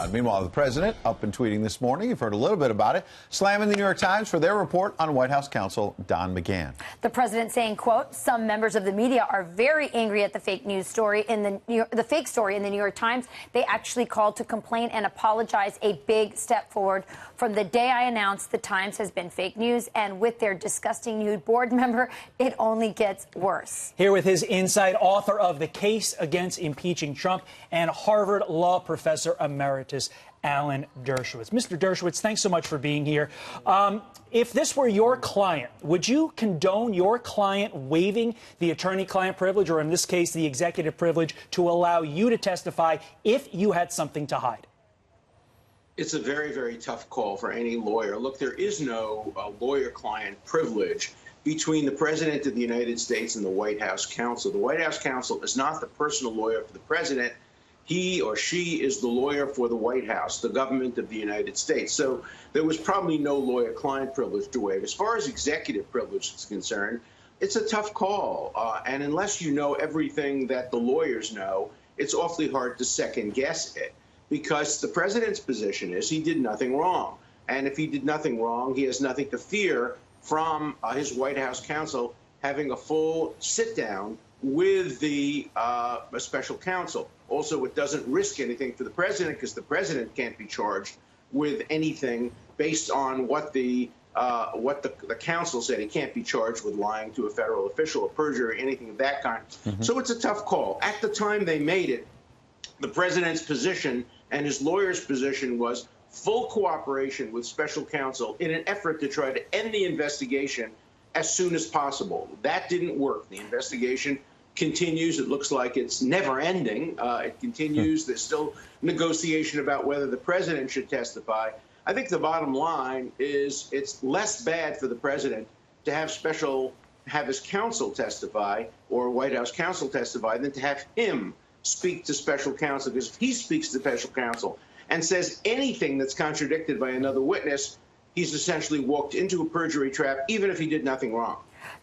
Meanwhile, the president up and tweeting this morning. You've heard a little bit about it, slamming the New York Times for their report on White House counsel Don McGahn. The president saying, quote, some members of the media are very angry at the fake news story in the fake story in the New York Times. They actually called to complain and apologize, a big step forward. From the day I announced the Times has been fake news, and with their disgusting nude board member, it only gets worse. Here with his insight, author of The Case Against Impeaching Trump and Harvard Law Professor Emeritus Alan Dershowitz. Mr. Dershowitz, thanks so much for being here. If this were your client, would you condone your client waiving the attorney-client privilege, or in this case, the executive privilege, to allow you to testify if you had something to hide? It's a very, very tough call for any lawyer. Look, there is no lawyer-client privilege between the President of the United States and the White House counsel. The White House counsel is not the personal lawyer for the President. He or she is the lawyer for the White House, the government of the United States. So there was probably no lawyer-client privilege to waive. As far as executive privilege is concerned, it's a tough call. And unless you know everything that the lawyers know, it's awfully hard to second-guess it, because the president's position is he did nothing wrong. And if he did nothing wrong, he has nothing to fear from his White House counsel having a full sit-down with the special counsel. Also, it doesn't risk anything for the president, because the president can't be charged with anything based on what the counsel said. He can't be charged with lying to a federal official or perjury, anything of that kind. So it's a tough call. At the time they made it, the president's position and his lawyer's position was full cooperation with special counsel in an effort to try to end the investigation as soon as possible. That didn't work. The investigation continues. It looks like it's never ending. It continues. There's still negotiation about whether the president should testify. I think the bottom line is it's less bad for the president to have his counsel testify, or White House counsel testify, than to have him speak to special counsel. Because if he speaks to special counsel and says anything that's contradicted by another witness, he's essentially walked into a perjury trap, even if he did nothing wrong.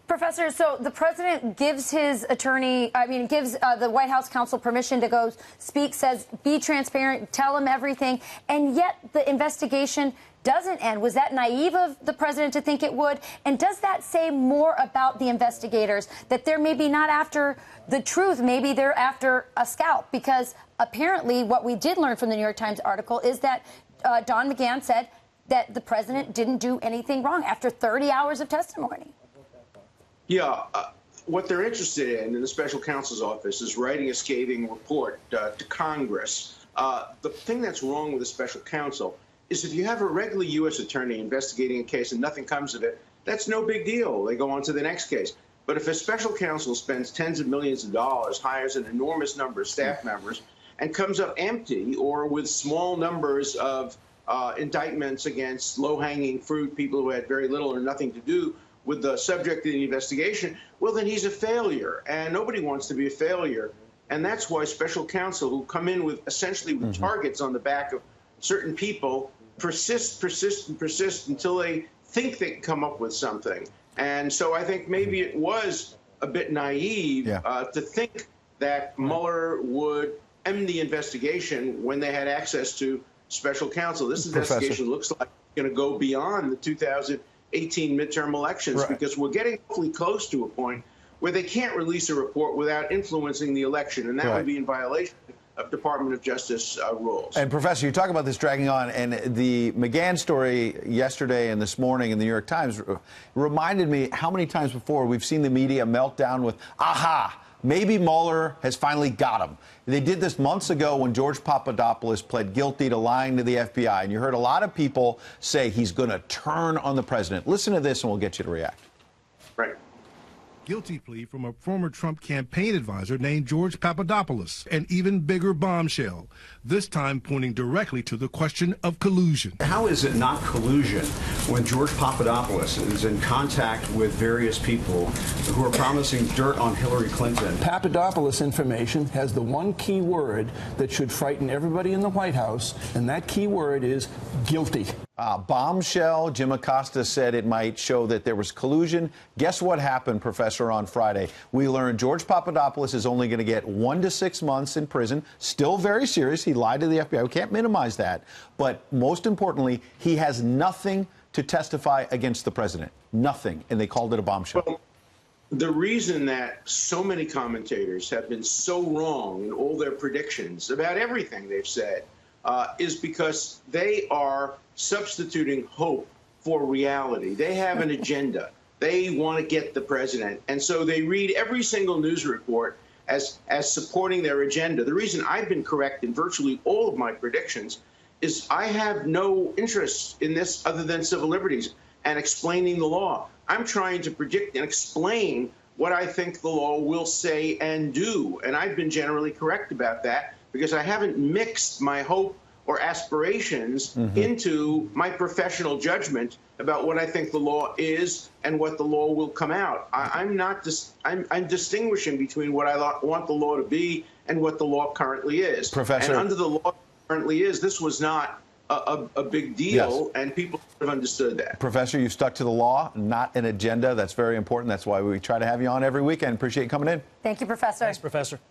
Professor, so the president gives his gives the White House counsel permission to go speak, says be transparent, tell him everything, and yet the investigation doesn't end. Was that naive of the president to think it would? And does that say more about the investigators, that they're maybe not after the truth, maybe they're after a scalp? Because apparently what we did learn from the New York Times article is that Don McGahn said that the president didn't do anything wrong after 30 hours of testimony. Yeah, what they're interested in the special counsel's office is writing a scathing report to Congress. The thing that's wrong with the special counsel is if you have a regular U.S. attorney investigating a case and nothing comes of it, that's no big deal. They go on to the next case. But if a special counsel spends tens of millions of dollars, hires an enormous number of staff members, and comes up empty or with small numbers of indictments against low-hanging fruit, people who had very little or nothing to do with the subject of the investigation, well, then he's a failure, and nobody wants to be a failure. And that's why special counsel who come in with essentially with targets on the back of certain people persist until they think they can come up with something. And so I think maybe it was a bit naive to think that Mueller would end the investigation when they had access to special counsel. This investigation looks like it's going to go beyond the 2018 midterm elections, because we're getting awfully close to a point where they can't release a report without influencing the election, and that would be in violation of Department of Justice rules. And Professor, you talk about this dragging on, and the McGahn story yesterday and this morning in the New York Times reminded me how many times before we've seen the media melt down with, aha, maybe Mueller has finally got him. They did this months ago when George Papadopoulos pled guilty to lying to the FBI, and you heard a lot of people say he's going to turn on the president. Listen to this and we'll get you to react. Right. Guilty plea from a former Trump campaign advisor named George Papadopoulos, an even bigger bombshell, this time pointing directly to the question of collusion. How is it not collusion when George Papadopoulos is in contact with various people who are promising dirt on Hillary Clinton? Papadopoulos information has the one key word that should frighten everybody in the White House, and that key word is guilty. Bombshell. Jim Acosta said it might show that there was collusion. Guess what happened, Professor, on Friday? We learned George Papadopoulos is only going to get 1 to 6 months in prison. Still very serious. He lied to the FBI. We can't minimize that. But most importantly, he has nothing to testify against the president. Nothing. And they called it a bombshell. Well, the reason that so many commentators have been so wrong in all their predictions about everything they've said is because they are substituting hope for reality. They have an agenda. They want to get the president. And so they read every single news report as supporting their agenda. The reason I've been correct in virtually all of my predictions is I have no interest in this other than civil liberties and explaining the law. I'm trying to predict and explain what I think the law will say and do. And I've been generally correct about that because I haven't mixed my hope or aspirations into my professional judgment about what I think the law is and what the law will come out. I'm distinguishing between what I want the law to be and what the law currently is. Professor, and under the law currently is, this was not a big deal, and people have understood that. Professor, you stuck to the law, not an agenda. That's very important. That's why we try to have you on every weekend. Appreciate you coming in. Thank you, Professor. Thanks, Professor.